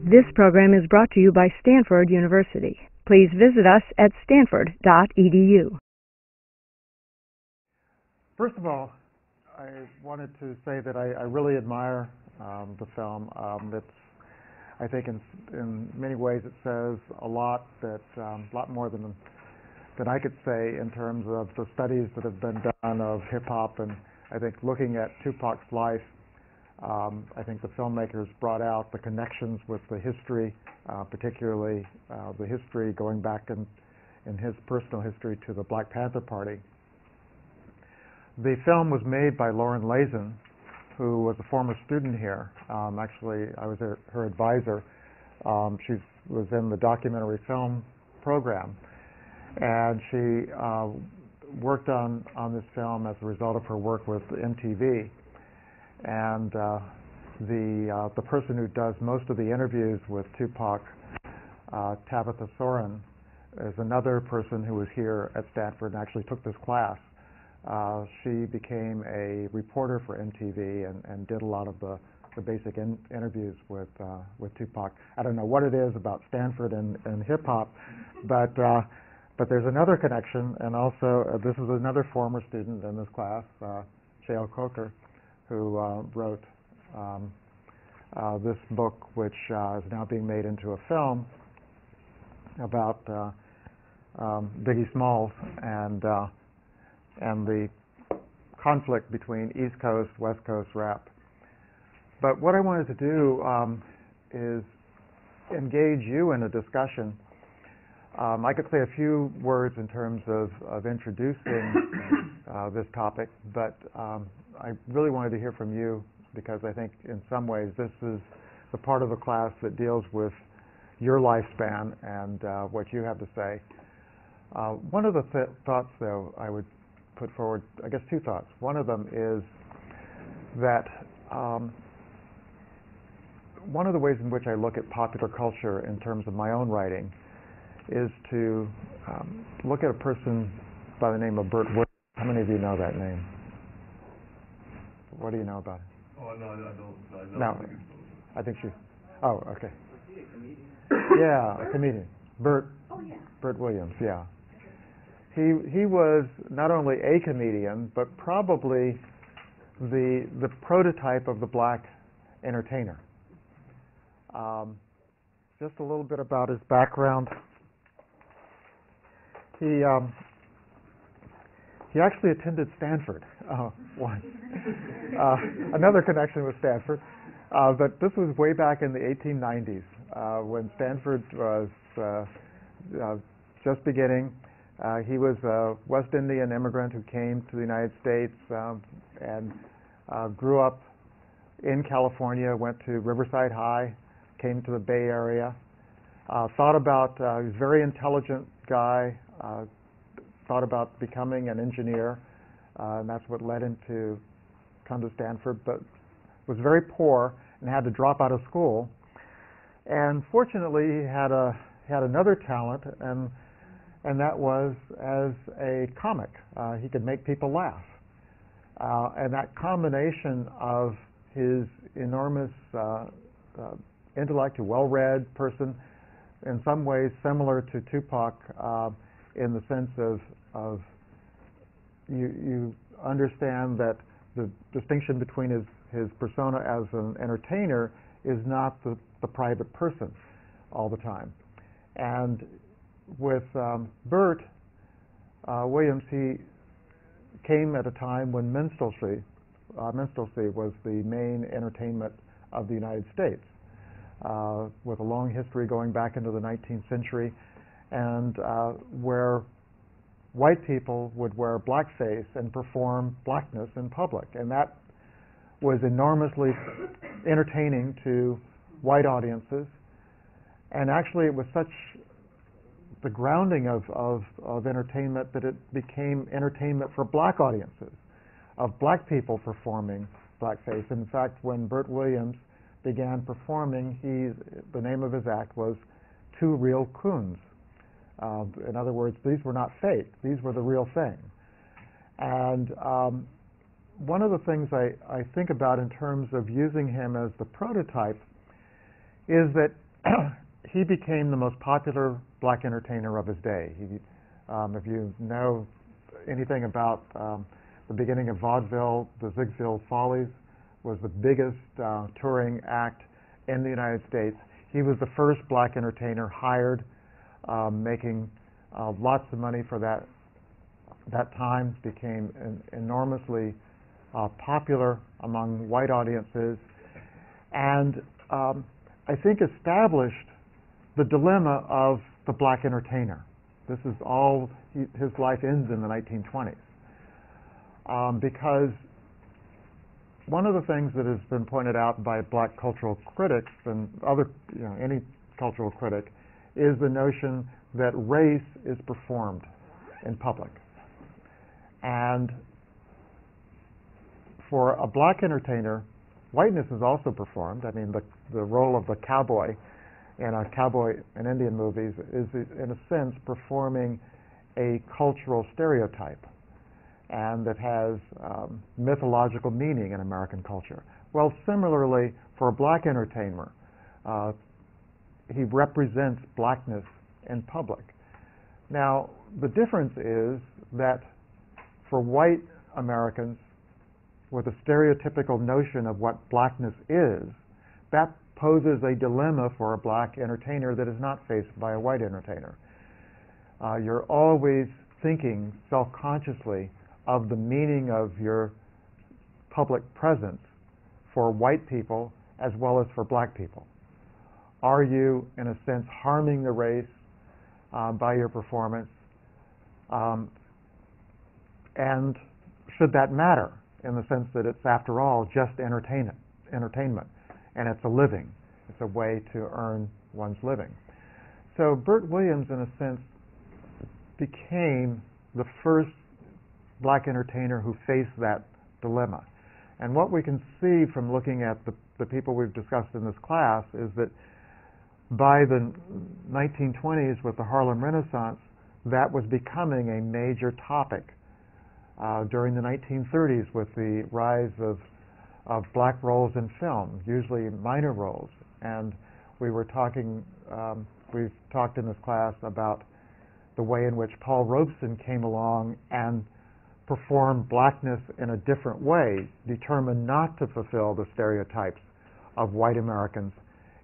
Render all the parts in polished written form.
This program is brought to you by Stanford University. Please visit us at stanford.edu. First of all, I wanted to say that I really admire the film. I think in many ways it says a lot more than I could say in terms of the studies that have been done of hip-hop, and I think looking at Tupac's life, I think the filmmakers brought out the connections with the history, particularly the history going back in his personal history to the Black Panther Party. The film was made by Lauren Lazen, who was a former student here. Actually, I was her advisor. She was in the documentary film program, and she worked on this film as a result of her work with MTV. And the person who does most of the interviews with Tupac, Tabitha Soren, is another person who was here at Stanford and actually took this class. She became a reporter for MTV and did a lot of the basic interviews with Tupac. I don't know what it is about Stanford and hip hop, but there's another connection, and also this is another former student in this class, Shale Coker, who wrote this book, which is now being made into a film about Biggie Smalls and the conflict between East Coast, West Coast rap. But what I wanted to do is engage you in a discussion. I could say a few words in terms of introducing this topic, but I really wanted to hear from you, because I think in some ways this is the part of the class that deals with your lifespan and what you have to say. One of the thoughts, though, I would put forward, I guess two thoughts. One of them is that one of the ways in which I look at popular culture in terms of my own writing is to look at a person by the name of Bert Williams. How many of you know that name? What do you know about it? Oh, no, I don't. No, I think she. Oh, okay. Was he a comedian? Yeah, a comedian. Bert. Oh, yeah. Bert Williams. Yeah. He was not only a comedian, but probably the prototype of the black entertainer. Just a little bit about his background. He actually attended Stanford once. Another connection with Stanford. But this was way back in the 1890s when Stanford was just beginning. He was a West Indian immigrant who came to the United States and grew up in California, went to Riverside High, came to the Bay Area, thought about, he was a very intelligent guy, thought about becoming an engineer, and that's what led him to come to Stanford, but was very poor and had to drop out of school. And fortunately, he had another talent, and that was as a comic. He could make people laugh. And that combination of his enormous intellect, a well-read person, in some ways similar to Tupac in the sense of you understand that the distinction between his persona as an entertainer is not the private person all the time. And with Bert Williams, he came at a time when minstrelsy was the main entertainment of the United States, with a long history going back into the 19th century, and where white people would wear blackface and perform blackness in public. And that was enormously entertaining to white audiences. And actually it was such the grounding of entertainment that it became entertainment for black audiences, of black people performing blackface. In fact, when Bert Williams began performing, the name of his act was Two Real Coons. In other words, these were not fake. These were the real thing. And one of the things I think about in terms of using him as the prototype is that he became the most popular black entertainer of his day. If you know anything about the beginning of vaudeville, the Ziegfeld Follies was the biggest touring act in the United States. He was the first black entertainer hired, making lots of money for that time, became enormously popular among white audiences, and I think established the dilemma of the black entertainer. This is all, his life ends in the 1920s. Because one of the things that has been pointed out by black cultural critics and any cultural critic is the notion that race is performed in public. And for a black entertainer, whiteness is also performed. I mean, the role of the cowboy in a cowboy and Indian movies is, in a sense, performing a cultural stereotype, and that has mythological meaning in American culture. Well, similarly, for a black entertainer, he represents blackness in public. Now, the difference is that for white Americans, with a stereotypical notion of what blackness is, that poses a dilemma for a black entertainer that is not faced by a white entertainer. You're always thinking self-consciously of the meaning of your public presence for white people as well as for black people. Are you, in a sense, harming the race by your performance? And should that matter, in the sense that it's, after all, just entertainment, and it's a living. It's a way to earn one's living. So Bert Williams, in a sense, became the first black entertainer who faced that dilemma. And what we can see from looking at the people we've discussed in this class is that by the 1920s, with the Harlem Renaissance, that was becoming a major topic. During the 1930s, with the rise of black roles in film, usually minor roles. And we've talked in this class about the way in which Paul Robeson came along and performed blackness in a different way, determined not to fulfill the stereotypes of white Americans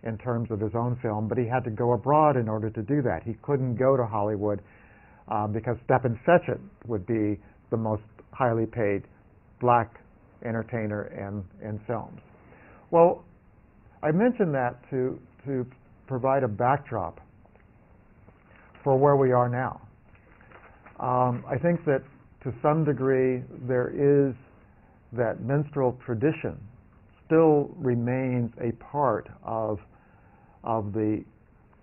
in terms of his own film, but he had to go abroad in order to do that. He couldn't go to Hollywood because Stephen Fetchit would be the most highly paid black entertainer in films. Well, I mentioned that to provide a backdrop for where we are now. I think that to some degree there is that minstrel tradition still remains a part of the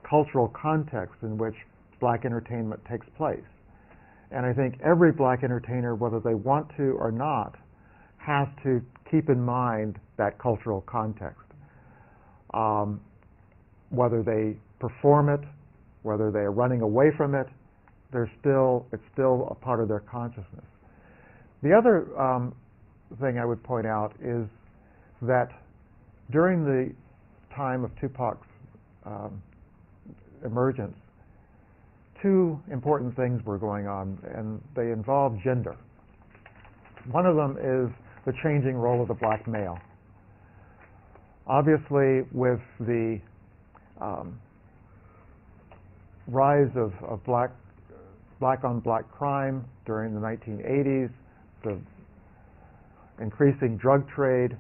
cultural context in which black entertainment takes place. And I think every black entertainer, whether they want to or not, has to keep in mind that cultural context. Whether they perform it, whether they are running away from it, it's still a part of their consciousness. The other thing I would point out is that during the time of Tupac's emergence, two important things were going on, and they involve gender. One of them is the changing role of the black male. Obviously, with the rise of black on black crime during the 1980s, the increasing drug trade,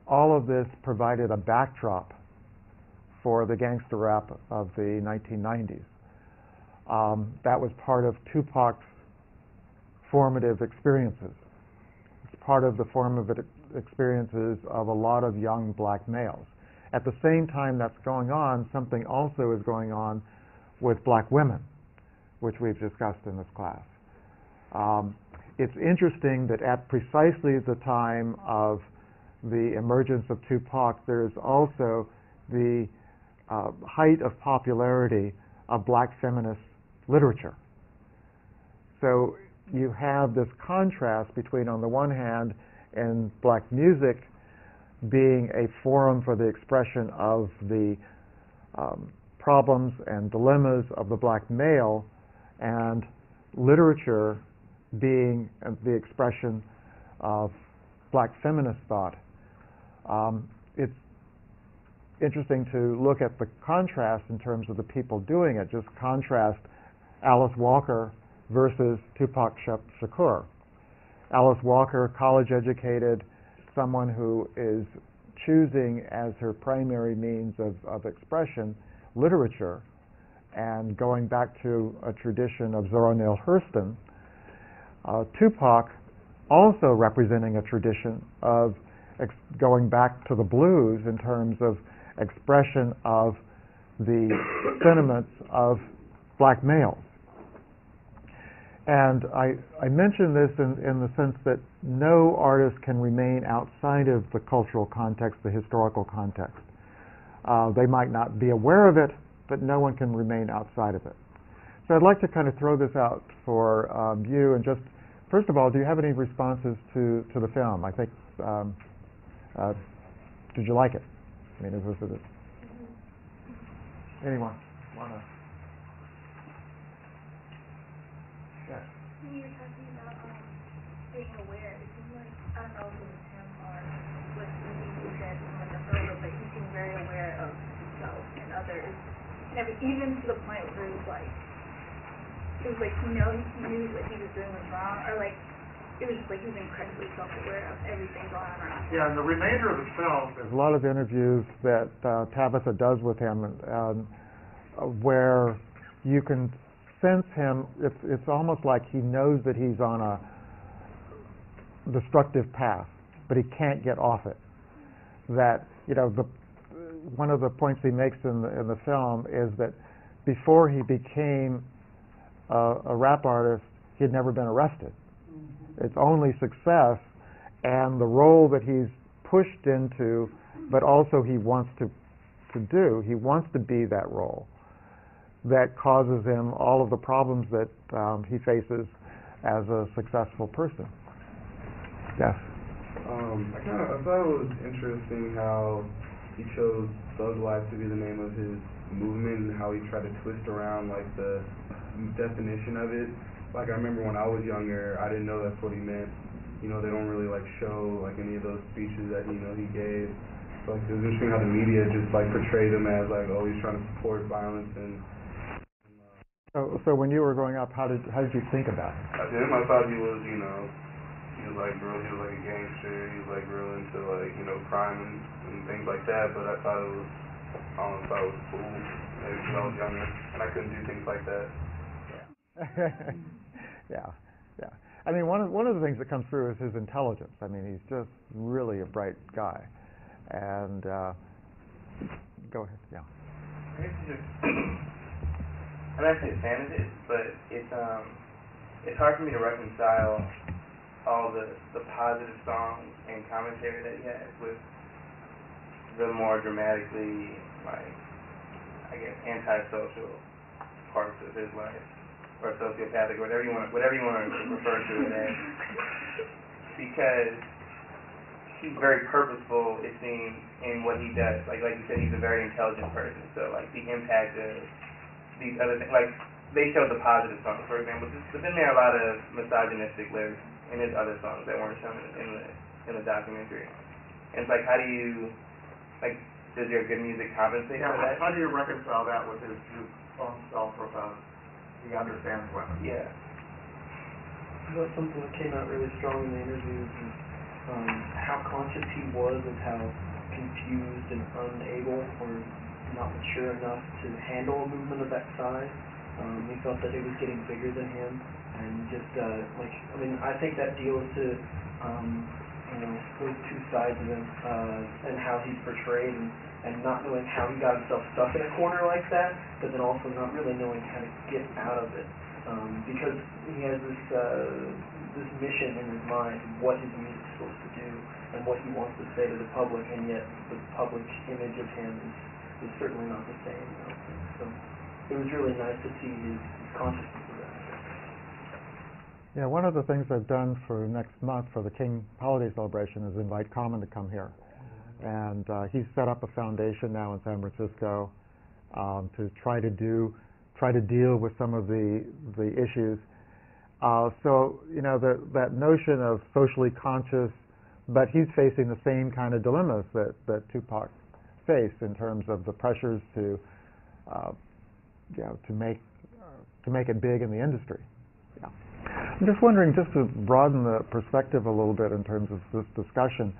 all of this provided a backdrop for the gangster rap of the 1990s. That was part of Tupac's formative experiences. It's part of the formative experiences of a lot of young black males. At the same time that's going on, something also is going on with black women, which we've discussed in this class. It's interesting that at precisely the time of the emergence of Tupac, there's also the height of popularity of black feminist literature. So you have this contrast between, on the one hand, in black music, being a forum for the expression of the problems and dilemmas of the black male, and literature being the expression of black feminist thought. It's interesting to look at the contrast in terms of the people doing it. Just contrast Alice Walker versus Tupac Shakur. Alice Walker, college-educated, someone who is choosing as her primary means of expression literature, and going back to a tradition of Zora Neale Hurston. Tupac also representing a tradition of going back to the blues in terms of expression of the sentiments of black males. And I mention this in the sense that no artist can remain outside of the cultural context, the historical context. They might not be aware of it, but no one can remain outside of it. So I'd like to kind of throw this out for you, and just, first of all, do you have any responses to the film? I think, did you like it? I mean, is this anyone want to? Yes. When you were talking about being aware, it seemed like, I don't know if it was him or what you said in like a photo, but he seemed very aware of himself and others. And even to the point where it was like he knew what he was doing was wrong, or like it was just like he was incredibly self-aware of everything going on around him. Yeah, and the remainder of the film, there's a lot of interviews that Tabitha does with him, where you can sense him. It's almost like he knows that he's on a destructive path, but he can't get off it. That, one of the points he makes in the film is that before he became a rap artist, he had never been arrested. It's only success and the role that he's pushed into, but also he wants to do. He wants to be that role that causes him all of the problems that he faces as a successful person. Yes. I thought it was interesting how he chose Thug Life to be the name of his movement, and how he tried to twist around like the definition of it. Like, I remember when I was younger, I didn't know that's what he meant. They don't really like show like any of those speeches that he gave. So like, it was interesting how the media just like portrayed him as like, oh, he's trying to support violence. And so when you were growing up, how did you think about him? To him, I thought he was, he was like real, he was like a gangster. He was like real into like crime and things like that. But I thought it was, cool. Maybe when I was younger, and I couldn't do things like that. Yeah. I mean, one of the things that comes through is his intelligence. I mean, he's just really a bright guy. And go ahead. Yeah. I'm actually a fan of it, but it's hard for me to reconcile all the positive songs and commentary that he has with the more dramatically, like, I guess, antisocial parts of his life, or sociopathic, whatever you want to refer to it as, because he's very purposeful, it seems, in what he does. Like you said, he's a very intelligent person, so like the impact of these other things, like they showed the positive songs, for example, but then there are a lot of misogynistic lyrics in his other songs that weren't shown in the documentary. And it's like, how do you, like, does your good music compensate for that? How do you reconcile that with his own self-profile? He understands women. Yeah. I thought something that came out really strong in the interviews is how conscious he was of how confused and unable or not mature enough to handle a movement of that size. He felt that it was getting bigger than him, and just I think that deals to those two sides of him and how he's portrayed, and not knowing how he got himself stuck in a corner like that, but then also not really knowing how to get out of it, because he has this mission in his mind, what his music's supposed to do and what he wants to say to the public, and yet the public image of him is certainly not the same. So it was really nice to see his consciousness of that. Yeah, one of the things I've done for next month for the King holiday celebration is invite Common to come here. and he's set up a foundation now in San Francisco to try to deal with some of the issues. So that notion of socially conscious, but he's facing the same kind of dilemmas that Tupac faced in terms of the pressures to make it big in the industry. Yeah. I'm just wondering, just to broaden the perspective a little bit in terms of this discussion,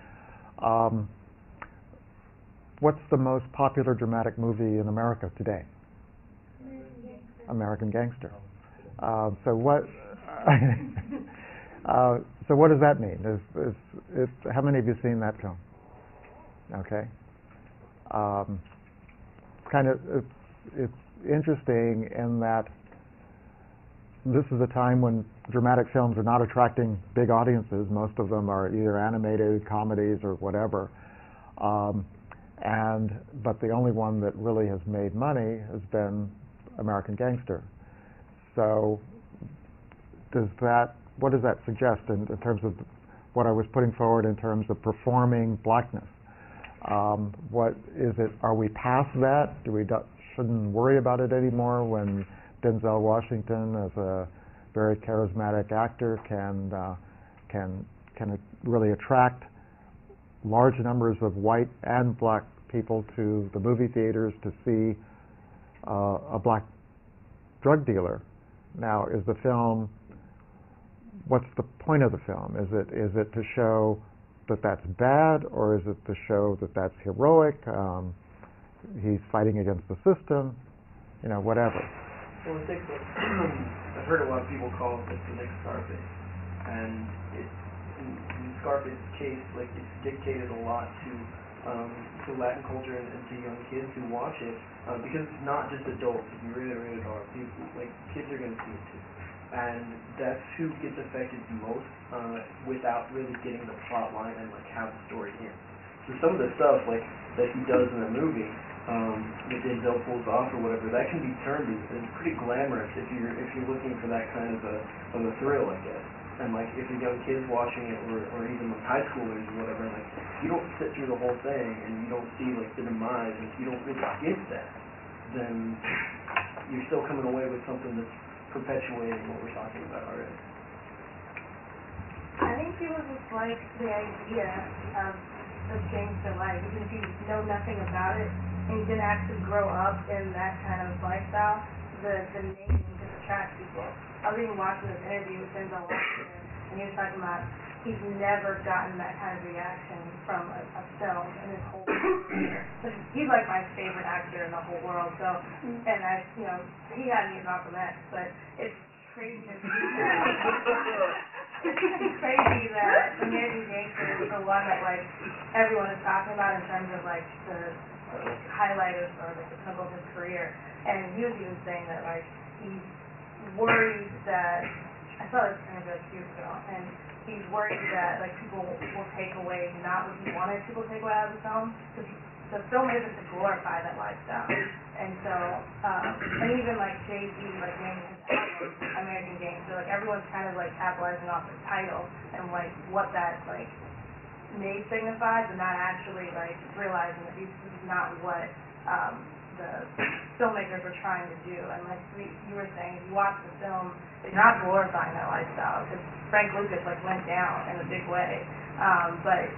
what's the most popular dramatic movie in America today? American Gangster. So what? So what does that mean? How many of you seen that film? Okay. It's interesting in that this is a time when dramatic films are not attracting big audiences. Most of them are either animated comedies or whatever. But the only one that really has made money has been American Gangster. So what does that suggest in terms of what I was putting forward in terms of performing blackness? What is it? Are we past that? Shouldn't worry about it anymore when Denzel Washington, as a very charismatic actor, can really attract large numbers of white and black people to the movie theaters to see a black drug dealer? Now, is the film? What's the point of the film? Is it to show that that's bad, or is it to show that that's heroic? He's fighting against the system, whatever. Well, I think that I've heard a lot of people call it the next Scarface, and in Scarface's case, like, it's dictated a lot to Latin culture and to young kids who watch it, because it's not just adults. If you read it rated R, people, like, kids are going to see it too. And that's who gets affected most without really getting the plot line and like how the story ends. So some of the stuff like that he does in the movie, that Denzel pulls off or whatever, that can be termed as pretty glamorous if you're looking for that kind of a thrill, I guess. And like if a young kid's watching it, or even like high schoolers or whatever, and like you don't sit through the whole thing and you don't see like the demise, and if you don't really get that, then you're still coming away with something that's perpetuating what we're talking about already. I think people just like the idea of gangster life, even if you know nothing about it and you didn't actually grow up in that kind of lifestyle. The name just attracts people. I was even watching this interview with Denzel Washington, and he was talking about he's never gotten that kind of reaction from a film in his whole career. He's like my favorite actor in the whole world. So, and he had me in Malcolm X, but it's crazy. It's crazy that American Gangster is the one that like everyone is talking about in terms of like the highlight of or like the pinnacle of his career. And he was even saying that like he's worried that I saw this interview like 2 years ago, and he's worried that like people will take away not what he wanted people to take away out of the film, because the film isn't to glorify that lifestyle. And so, and even like Jay-Z, like naming his album American Gangster, like everyone's kind of like capitalizing off the title and like what that like may signify, but not actually like realizing that this is not what the filmmakers were trying to do. And like you were saying, if you watch the film, they're not glorifying that lifestyle, because Frank Lucas like went down in a big way. But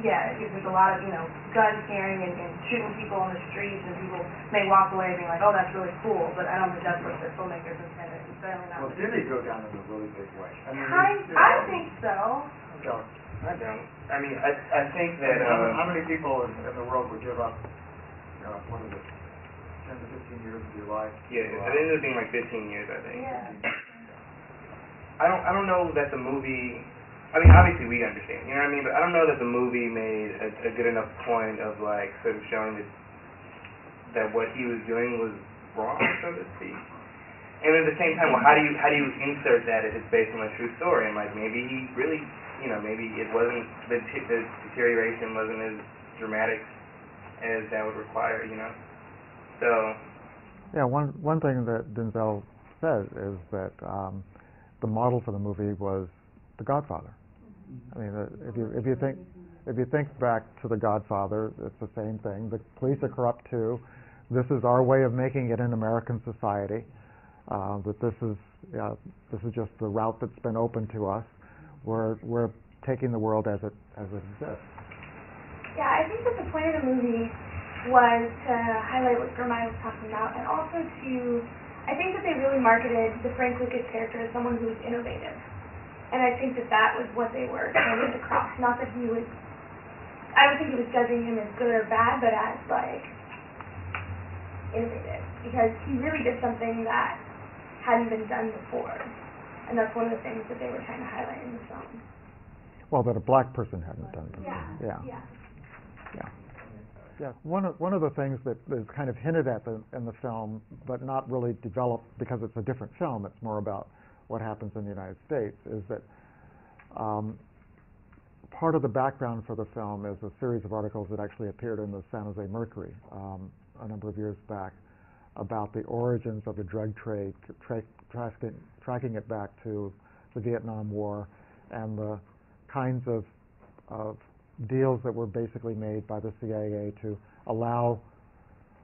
yeah, there's a lot of gun carrying and shooting people on the streets, and people may walk away being like, oh, that's really cool, but I don't think that's what the filmmakers intended. It's certainly not. Well, did they go down in a really big way? I think so. I don't. I mean, I think that how many people in the world would give up, what is it, 10 to 15 years of your life? Yeah, it ended up being like 15 years, I think. Yeah. I don't know that the movie. I mean, obviously we understand, you know what I mean? But I don't know that the movie made a good enough point of like sort of showing that what he was doing was wrong, so to speak. And at the same time, well, how do you insert that if it's based on a true story? And like maybe he really, maybe it wasn't the deterioration wasn't as dramatic as that would require, So. Yeah, one thing that Denzel said is that the model for the movie was The Godfather. I mean, if you think If you think back to The Godfather, it's the same thing. The police are corrupt too. This is our way of making it in American society. That this is just the route that's been open to us. We're taking the world as it exists. Yeah, I think that the point of the movie was to highlight what Jeremiah was talking about, and also I think that they really marketed the Frank Lucas character as someone who was innovative. And I think that was what they were trying to get across. Not that I don't think he was judging him as good or bad, but as, like, innovative. Because he really did something that hadn't been done before. And that's one of the things that they were trying to highlight in the film. Well, that a black person hadn't done before. Yeah. One of the things that is kind of hinted at in the film, but not really developed because it's a different film, it's more about what happens in the United States, is that part of the background for the film is a series of articles that actually appeared in the San Jose Mercury a number of years back about the origins of the drug trade, tracking it back to the Vietnam War and the kinds of deals that were basically made by the CIA to allow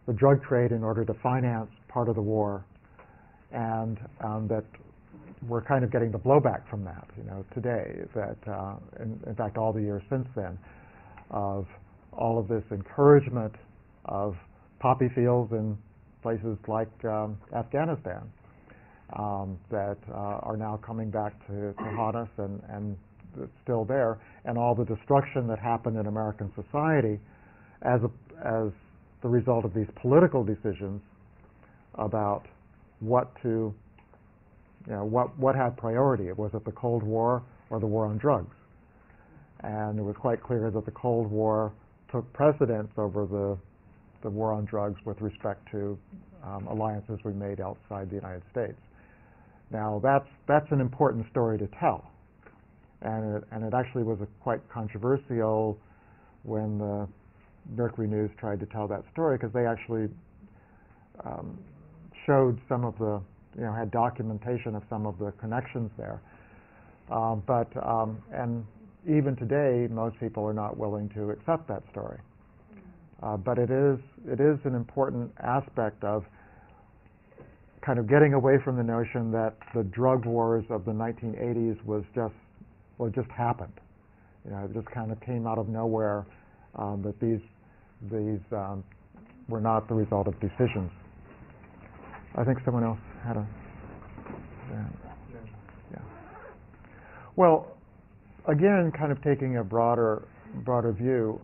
the drug trade in order to finance part of the war, and that we're kind of getting the blowback from that, today. That in fact, all the years since then, of all of this encouragement of poppy fields in places like Afghanistan that are now coming back to haunt us, and it's still there, and all the destruction that happened in American society as the result of these political decisions about what had priority. Was it the Cold War or the war on drugs? And it was quite clear that the Cold War took precedence over the war on drugs with respect to alliances we made outside the United States. Now that's an important story to tell, and it actually was quite controversial when the Mercury News tried to tell that story, because they actually showed some of the had documentation of some of the connections there, and even today most people are not willing to accept that story. But it is an important aspect of kind of getting away from the notion that the drug wars of the 1980s just happened. It just kind of came out of nowhere. That these were not the result of decisions. I think someone else had a. Yeah. Well, again, kind of taking a broader view.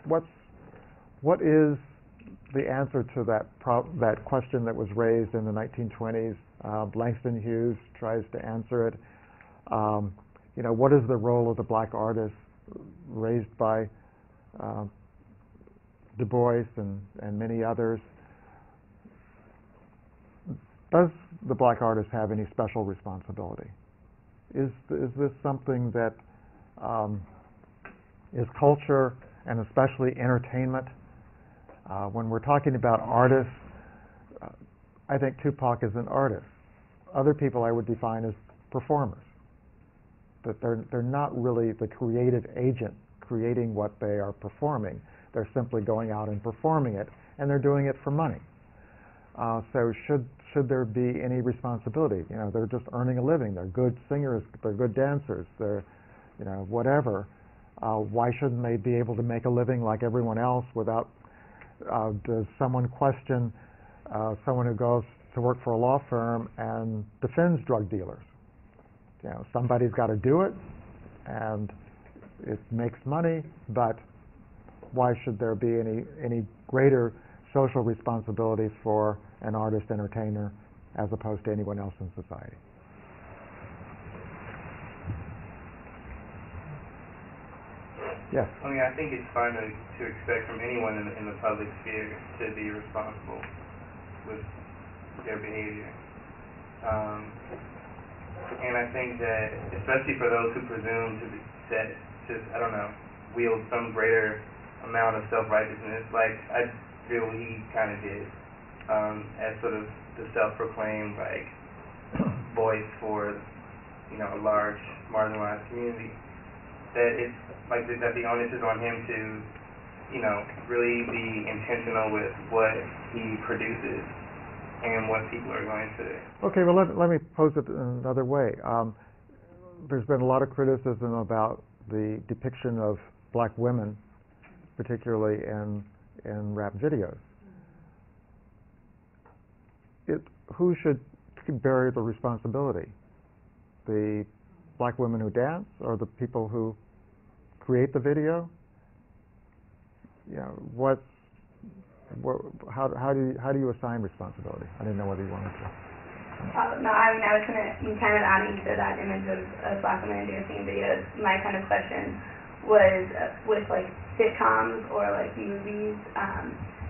What is the answer to that question that was raised in the 1920s? Langston Hughes tries to answer it. What is the role of the black artist, raised by Du Bois and many others? Does the black artist have any special responsibility? Is this something that is culture, and especially entertainment? When we're talking about artists, I think Tupac is an artist. Other people I would define as performers. That they're not really the creative agent creating what they are performing. They're simply going out and performing it, and they're doing it for money. So should there be any responsibility? They're just earning a living. They're good singers. They're good dancers. They're, whatever. Why shouldn't they be able to make a living like everyone else without? Does someone question someone who goes to work for a law firm and defends drug dealers? Somebody's got to do it, and it makes money. But why should there be any greater social responsibility for an artist entertainer as opposed to anyone else in society? Yes. I think it's fine to expect from anyone in the public sphere to be responsible with their behavior. And I think that, especially for those who presume to wield some greater amount of self-righteousness, like I feel he kind of did, as sort of the self-proclaimed voice for a large marginalized community. that it's like that the onus is on him to, you know, really be intentional with what he produces and what people are going to. Okay, well let me pose it another way. There's been a lot of criticism about the depiction of black women, particularly in rap videos. Who should bear the responsibility? The black women who dance, or the people who create the video? You know, how do you assign responsibility? I didn't know whether you wanted to. No, I mean, I was kind of adding to that image of black women dancing videos. My kind of question was with like sitcoms or like movies.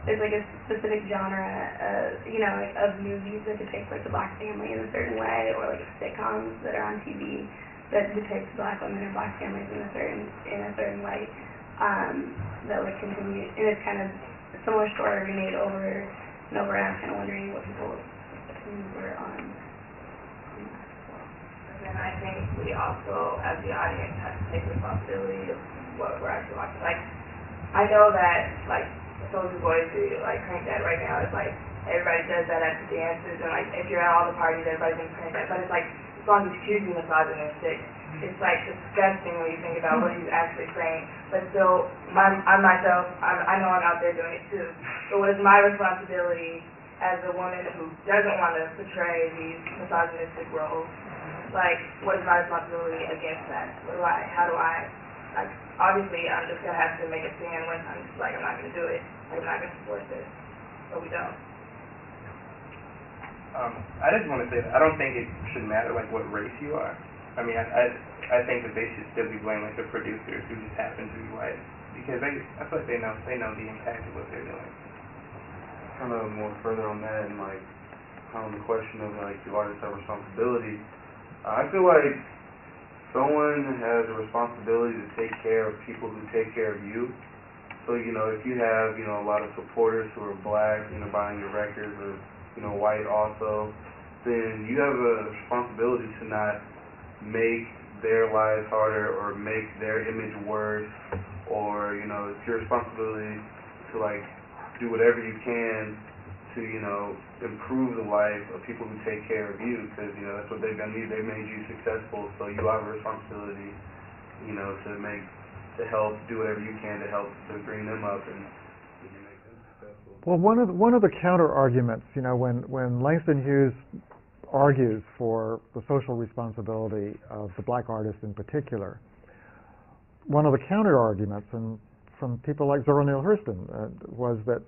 There's like a specific genre, you know, like of movies that depict like the black family in a certain way, or like sitcoms that are on TV that depict black women or black families in a certain way. That would continue, and it's kind of a similar story remade over and over. And I'm kind of wondering what people were on. And then I think we also, as the audience, have to take responsibility of what we're actually watching. Like, I know that like Soulja Boy to like crank that right now. It's like everybody does that at the dances, and like if you're at all the parties, everybody's gonna crank that. But it's like as long as it's hugely misogynistic, it's like disgusting when you think about what he's actually saying. But still, I myself, I know I'm out there doing it too. So what is my responsibility as a woman who doesn't want to portray these misogynistic roles? Like, what is my responsibility against that? How do I, like, obviously I'm just gonna have to make a stand when I'm just like, I'm not gonna do it. Like, I'm not gonna support this. But we don't. I just want to say that I don't think it should matter like what race you are. I mean, I think that they should still be blamed like the producers who just happen to be white, because I feel like they know the impact of what they're doing. Kind of more further on that, and like the question of like do artists have responsibility? I feel like someone has a responsibility to take care of people who take care of you. So, you know, if you have, you know, a lot of supporters who are black, you know, buying your records, or, you know, white also, then you have a responsibility to not make their lives harder or make their image worse, or, you know, it's your responsibility to, like, do whatever you can to, you know, improve the life of people who take care of you, because, you know, that's what they've done. They've made you successful, so you have a responsibility, you know, to help do whatever you can to help to bring them up and make them successful. Well, one of the counter arguments, you know, when Langston Hughes argues for the social responsibility of the black artist in particular, one of the counter arguments, and from people like Zora Neale Hurston, was that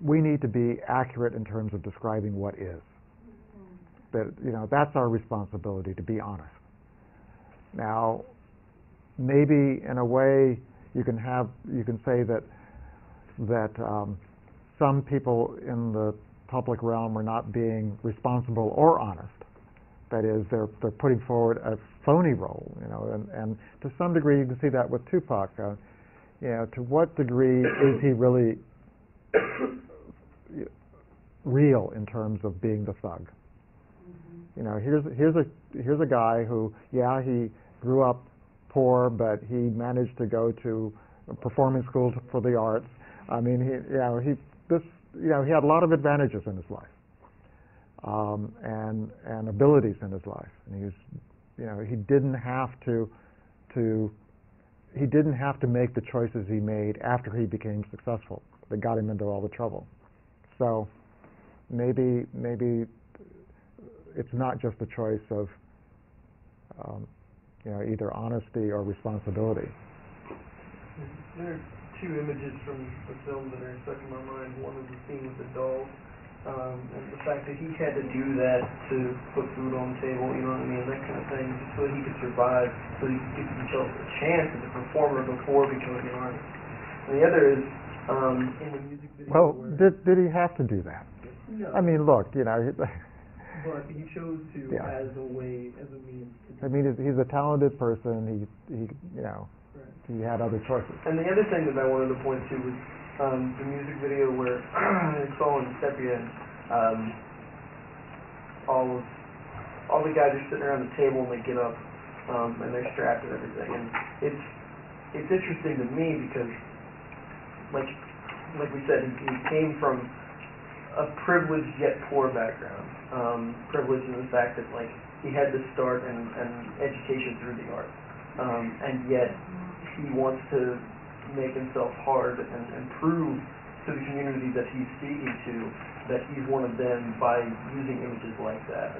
we need to be accurate in terms of describing what is. That, you know, that's our responsibility, to be honest. Now, maybe in a way you can say that some people in the public realm are not being responsible or honest. That is, they're putting forward a phony role, you know, and to some degree you can see that with Tupac. You know, to what degree is he really real in terms of being the thug? You know, here's a guy who, yeah, he grew up poor, but he managed to go to performing schools for the arts. I mean, he had a lot of advantages in his life, and abilities in his life. And he didn't have to make the choices he made after he became successful that got him into all the trouble. So maybe it's not just a choice of either honesty or responsibility. There are two images from the film that are stuck in my mind. One is the scene with the dolls, and the fact that he had to do that to put food on the table, you know what I mean, that kind of thing, just so he could survive, so he could give himself a chance as a performer before becoming an artist. And the other is in the music video. Well, did he have to do that? No. I mean, look, you know. But he chose to as a means. I mean, he's a talented person. He he had other choices. And the other thing that I wanted to point to was the music video where it's all in sepia. All the guys are sitting around the table and they get up, and they're strapped and everything. And it's interesting to me because, like we said, he came from a privileged yet poor background. Privileged in the fact that like he had to start an education through the arts, and yet he wants to make himself hard and prove to the community that he's speaking to that he's one of them by using images like that.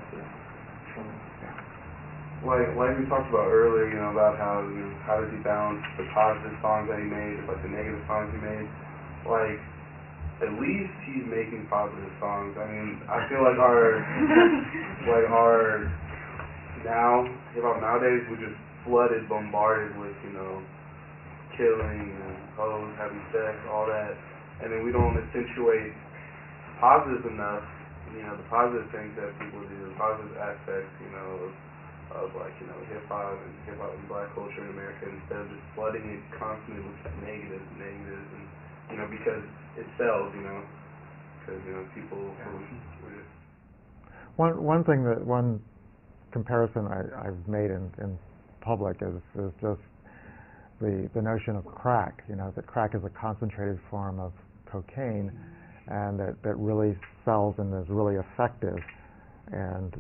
Like we talked about earlier, about how how does he balance the positive songs that he made with the negative songs he made. Like, at least he's making positive songs. I mean, I feel like our hip hop nowadays, we're just flooded, bombarded with killing and hoes, having sex, all that, and then we don't accentuate positive enough. The positive things that people do, the positive aspects, of hip hop and black culture in America, instead of just flooding it constantly with negatives, and because it sells, because people. One thing one comparison I've made in public is just the notion of crack. That crack is a concentrated form of cocaine, and that really sells and is really effective, and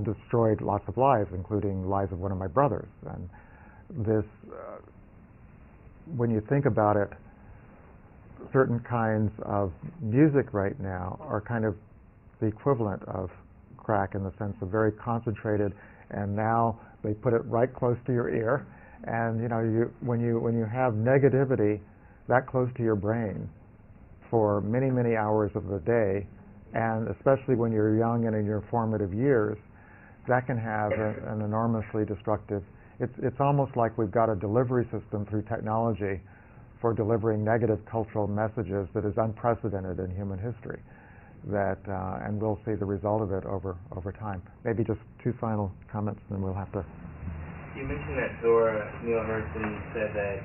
destroyed lots of lives, including lives of one of my brothers. And this, when you think about it, certain kinds of music right now are kind of the equivalent of crack in the sense of very concentrated, and now they put it right close to your ear, and when you have negativity that close to your brain for many, many hours of the day, and especially when you're young and in your formative years, that can have an enormously destructive. It's almost like we've got a delivery system through technology for delivering negative cultural messages that is unprecedented in human history. And we'll see the result of it over time. Maybe just two final comments, and then we'll have to. You mentioned that Zora Neale Hurston said that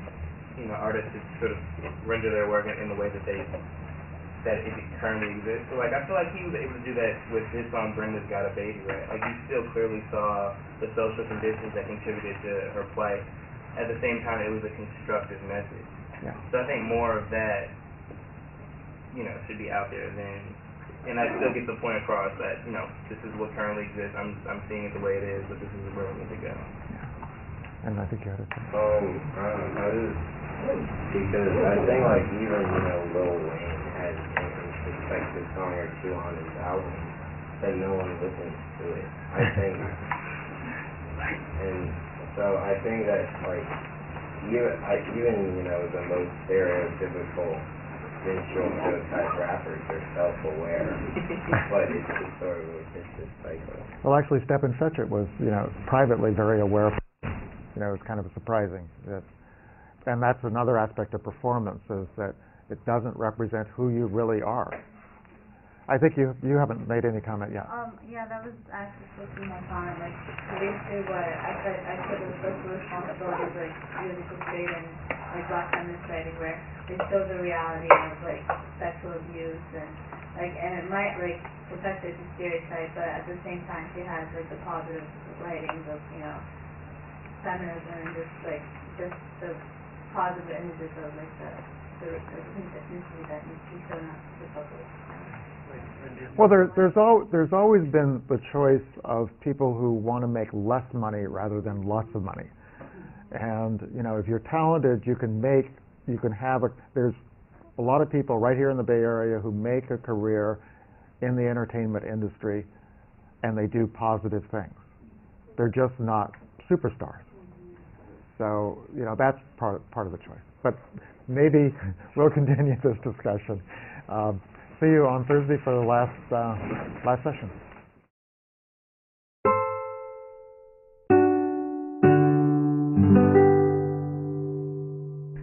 artists should sort of render their work in the way that it currently exists. So I feel like he was able to do that with his song "Brenda's Got a Baby," right? You still clearly saw the social conditions that contributed to her plight. At the same time, it was a constructive message. Yeah. So I think more of that, should be out there then. And I still get the point across that, this is what currently exists. I'm seeing it the way it is, but this is where we need to go. Yeah. And I think you had it. Because I think even Lil Wayne has an introspective song or two on his album that no one listens to it. I think, and so I think that even the most stereotypical minstrel type rappers are self-aware, but it's just sort of this cycle. Well, actually, Stepin Fetchit was privately very aware. It was kind of surprising that. And that's another aspect of performance, is that it doesn't represent who you really are. I think you haven't made any comment yet. Yeah, that was actually supposed to be my comment. Basically what I said was social responsibility, musical state and Black feminist writing, where they show the reality of sexual abuse and and it might affect it to stereotype, but at the same time she has the positive writings of feminism and just the positive images of the ethnicity that needs to be shown up to the public. Well, there's always been the choice of people who want to make less money rather than lots of money, and if you're talented, there's a lot of people right here in the Bay Area who make a career in the entertainment industry, and they do positive things. They're just not superstars. So that's part of the choice. But maybe we'll continue this discussion. See you on Thursday for the last session.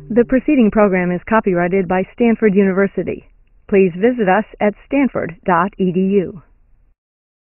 The preceding program is copyrighted by Stanford University. Please visit us at stanford.edu.